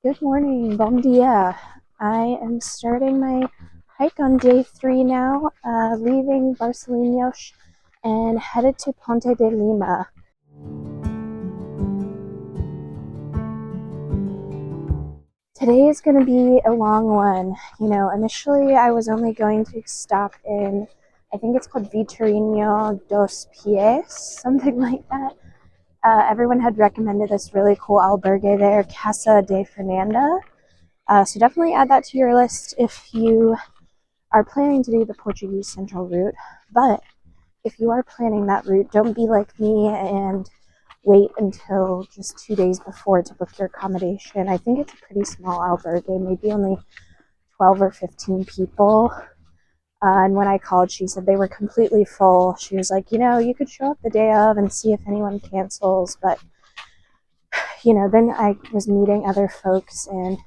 Good morning, bom dia. I am starting my hike on day 3 now, leaving Barcelinhos and headed to Ponte de Lima. Today is going to be a long one. Initially I was only going to stop in, I think it's called Vitorino dos Pies, something like that. Everyone had recommended this really cool albergue there, Casa de Fernanda. So definitely add that to your list if you are planning to do the Portuguese Central route. But if you are planning that route, don't be like me and wait until just 2 days before to book your accommodation. I think it's a pretty small albergue, maybe only 12 or 15 people. And when I called, she said they were completely full. She was like, you could show up the day of and see if anyone cancels. But, then I was meeting other folks and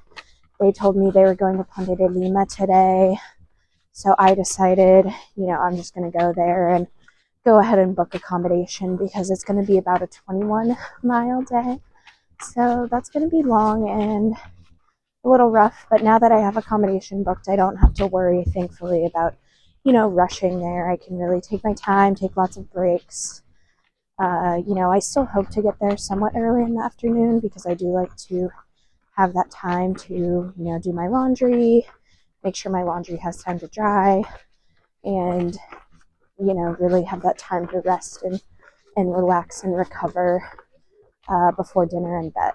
they told me they were going to Ponte de Lima today. So I decided, I'm just going to go there and go ahead and book accommodation because it's going to be about a 21-mile day. So that's going to be long and a little rough. But now that I have accommodation booked, I don't have to worry, thankfully, about, rushing there. I can really take my time, take lots of breaks. I still hope to get there somewhat early in the afternoon because I do like to have that time to, do my laundry, make sure my laundry has time to dry, and, really have that time to rest and relax and recover before dinner and bed.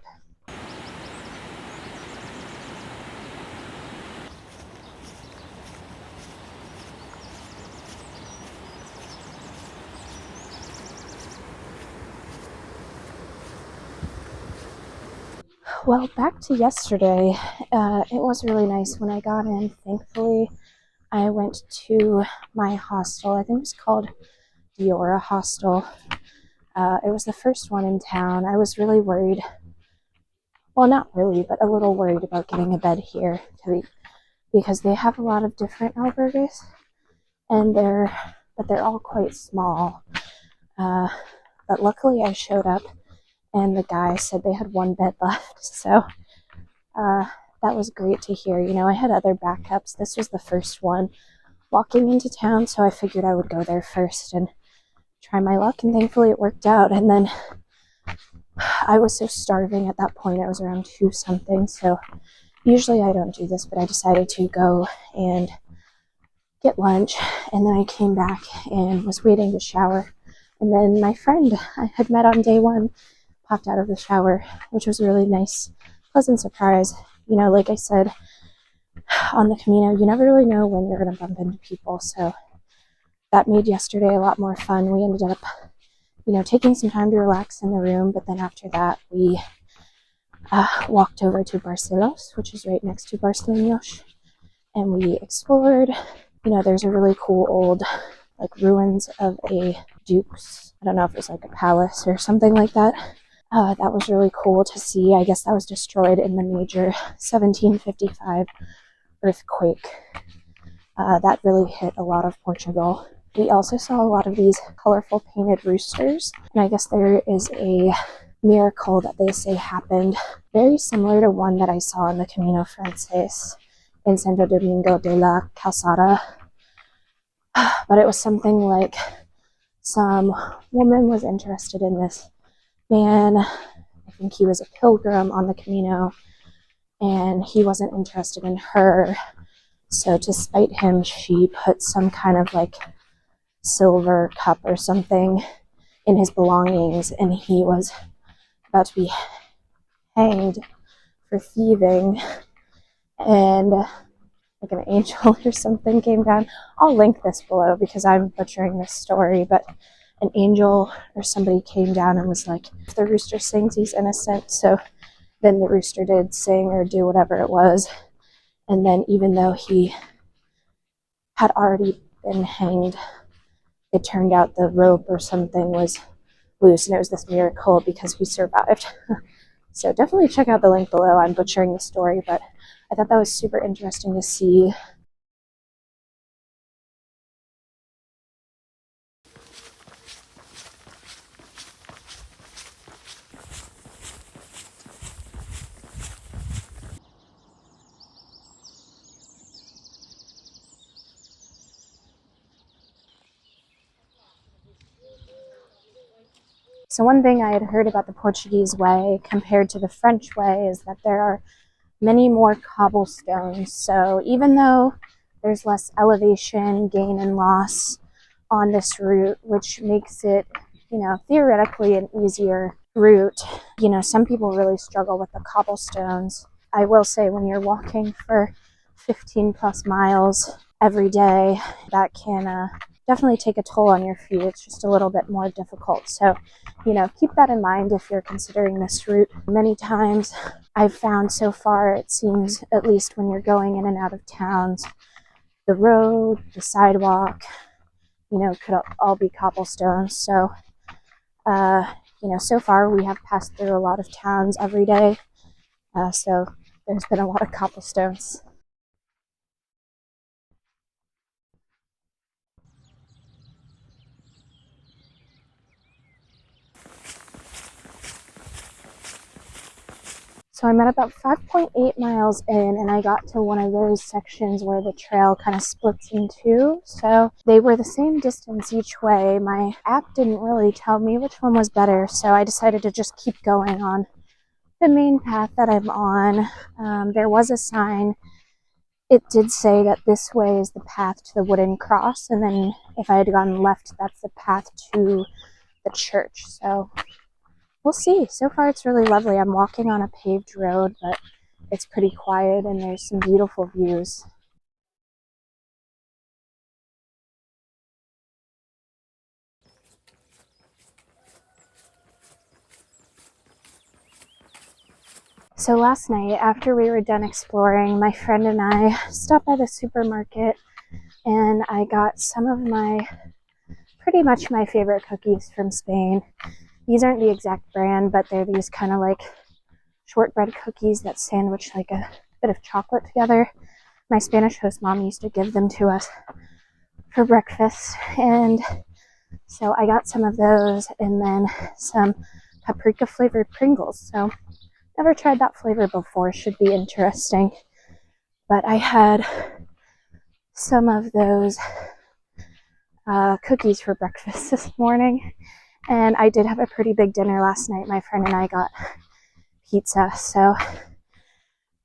Well, back to yesterday, it was really nice when I got in. Thankfully, I went to my hostel. I think it was called Diora Hostel. It was the first one in town. I was really worried. Well, not really, but a little worried about getting a bed here because they have a lot of different albergues, and they're all quite small. But luckily, I showed up, and the guy said they had one bed left. So that was great to hear. I had other backups. This was the first one walking into town, so I figured I would go there first and try my luck, and thankfully it worked out. And then I was so starving at that point. It was around 2 something, so usually I don't do this, but I decided to go and get lunch, and then I came back and was waiting to shower, and then my friend I had met on day 1 popped out of the shower, which was a really nice, pleasant surprise. Like I said, on the Camino, you never really know when you're going to bump into people, so that made yesterday a lot more fun. We ended up, taking some time to relax in the room, but then after that, we walked over to Barcelos, which is right next to Barcelinhos, and we explored. There's a really cool old, ruins of a duke's, I don't know if it was like a palace or something like that. That was really cool to see. I guess that was destroyed in the major 1755 earthquake. That really hit a lot of Portugal. We also saw a lot of these colorful painted roosters, and I guess there is a miracle that they say happened very similar to one that I saw in the Camino Francés in Santo Domingo de la Calzada. But it was something like some woman was interested in this man. I think he was a pilgrim on the Camino, and he wasn't interested in her. So to spite him, she put some kind of silver cup or something in his belongings, and he was about to be hanged for thieving, and an angel or something came down. I'll link this below because I'm butchering this story, but an angel or somebody came down and was like, if the rooster sings, he's innocent. So then the rooster did sing or do whatever it was, and then even though he had already been hanged, it turned out the rope or something was loose, and it was this miracle because we survived. So definitely check out the link below. I'm butchering the story, but I thought that was super interesting to see. So one thing I had heard about the Portuguese way compared to the French way is that there are many more cobblestones. So even though there's less elevation, gain, and loss on this route, which makes it, theoretically an easier route, some people really struggle with the cobblestones. I will say when you're walking for 15 plus miles every day, that can definitely take a toll on your feet. It's just a little bit more difficult. So, keep that in mind if you're considering this route. Many times I've found so far, it seems, at least when you're going in and out of towns, the road, the sidewalk, could all be cobblestones. So, so far we have passed through a lot of towns every day. So there's been a lot of cobblestones. So I'm at about 5.8 miles in, and I got to one of those sections where the trail kind of splits in two. So they were the same distance each way. My app didn't really tell me which one was better, so I decided to just keep going on the main path that I'm on. There was a sign. It did say that this way is the path to the wooden cross, and then if I had gone left, that's the path to the church. So we'll see. So far, it's really lovely. I'm walking on a paved road, but it's pretty quiet and there's some beautiful views. So last night, after we were done exploring, my friend and I stopped by the supermarket and I got some of pretty much my favorite cookies from Spain. These aren't the exact brand, but they're these kind of like shortbread cookies that sandwich like a bit of chocolate together. My Spanish host mom used to give them to us for breakfast, and so I got some of those and then some paprika flavored Pringles. So never tried that flavor before, should be interesting. But I had some of those cookies for breakfast this morning, and I did have a pretty big dinner last night. My friend and I got pizza, so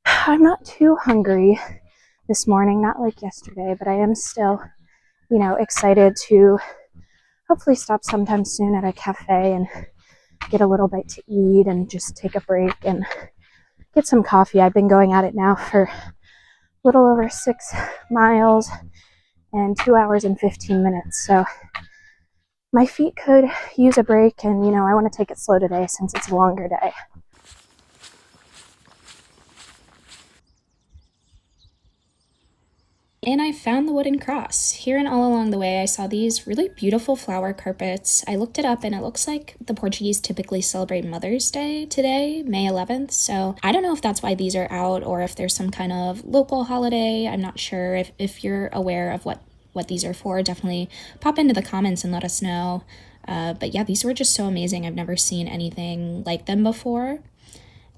I'm not too hungry this morning, not like yesterday, but I am still, excited to hopefully stop sometime soon at a cafe and get a little bite to eat and just take a break and get some coffee. I've been going at it now for a little over 6 miles and 2 hours and 15 minutes. So my feet could use a break, and I want to take it slow today since it's a longer day. And I found the wooden cross. Here and all along the way, I saw these really beautiful flower carpets. I looked it up and it looks like the Portuguese typically celebrate Mother's Day today, May 11th. So I don't know if that's why these are out or if there's some kind of local holiday. I'm not sure. If you're aware of what these are for, definitely pop into the comments and let us know. But yeah, these were just so amazing. I've never seen anything like them before.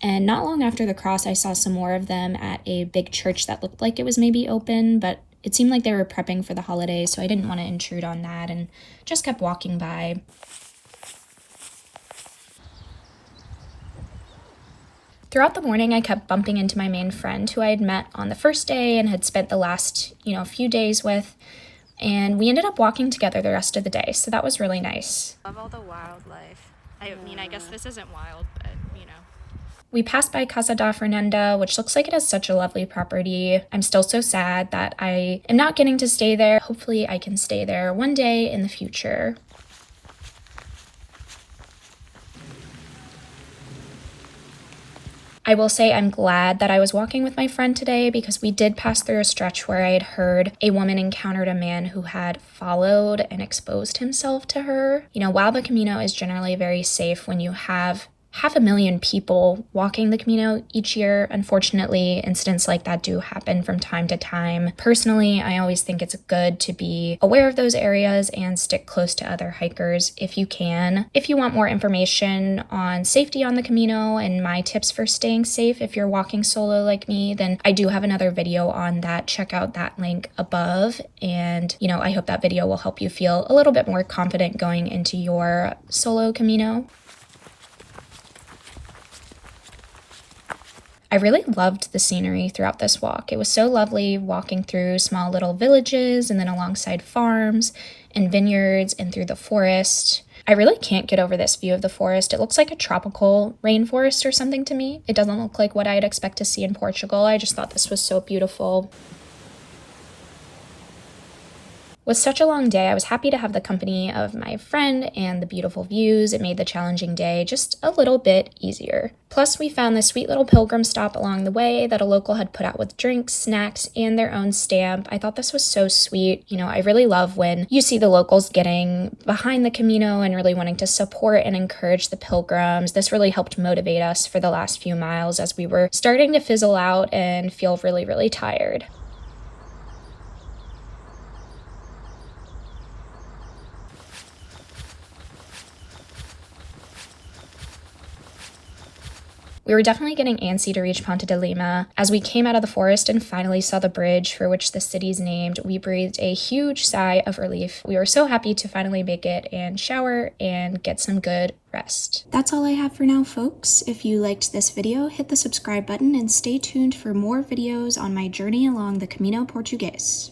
And not long after the cross, I saw some more of them at a big church that looked like it was maybe open, but it seemed like they were prepping for the holidays, so I didn't want to intrude on that and just kept walking by. Throughout the morning, I kept bumping into my main friend who I had met on the first day and had spent the last, few days with, and we ended up walking together the rest of the day, so that was really nice. Love all the wildlife. I mean, I guess this isn't wild, but We passed by Casa da Fernanda, which looks like it has such a lovely property. I'm still so sad that I am not getting to stay there. Hopefully I can stay there one day in the future. I will say I'm glad that I was walking with my friend today because we did pass through a stretch where I had heard a woman encountered a man who had followed and exposed himself to her. While the Camino is generally very safe when you have 500,000 people walking the Camino each year, unfortunately, incidents like that do happen from time to time. Personally, I always think it's good to be aware of those areas and stick close to other hikers if you can. If you want more information on safety on the Camino and my tips for staying safe if you're walking solo like me, then I do have another video on that. Check out that link above. And, I hope that video will help you feel a little bit more confident going into your solo Camino. I really loved the scenery throughout this walk. It was so lovely walking through small little villages and then alongside farms and vineyards and through the forest. I really can't get over this view of the forest. It looks like a tropical rainforest or something to me. It doesn't look like what I'd expect to see in Portugal. I just thought this was so beautiful. With such a long day, I was happy to have the company of my friend and the beautiful views. It made the challenging day just a little bit easier. Plus, we found this sweet little pilgrim stop along the way that a local had put out with drinks, snacks, and their own stamp. I thought this was so sweet. You know, I really love when you see the locals getting behind the Camino and really wanting to support and encourage the pilgrims. This really helped motivate us for the last few miles as we were starting to fizzle out and feel really, really tired. We were definitely getting antsy to reach Ponte de Lima. As we came out of the forest and finally saw the bridge for which the city's named, we breathed a huge sigh of relief. We were so happy to finally make it and shower and get some good rest. That's all I have for now, folks. If you liked this video, hit the subscribe button and stay tuned for more videos on my journey along the Camino Portugués.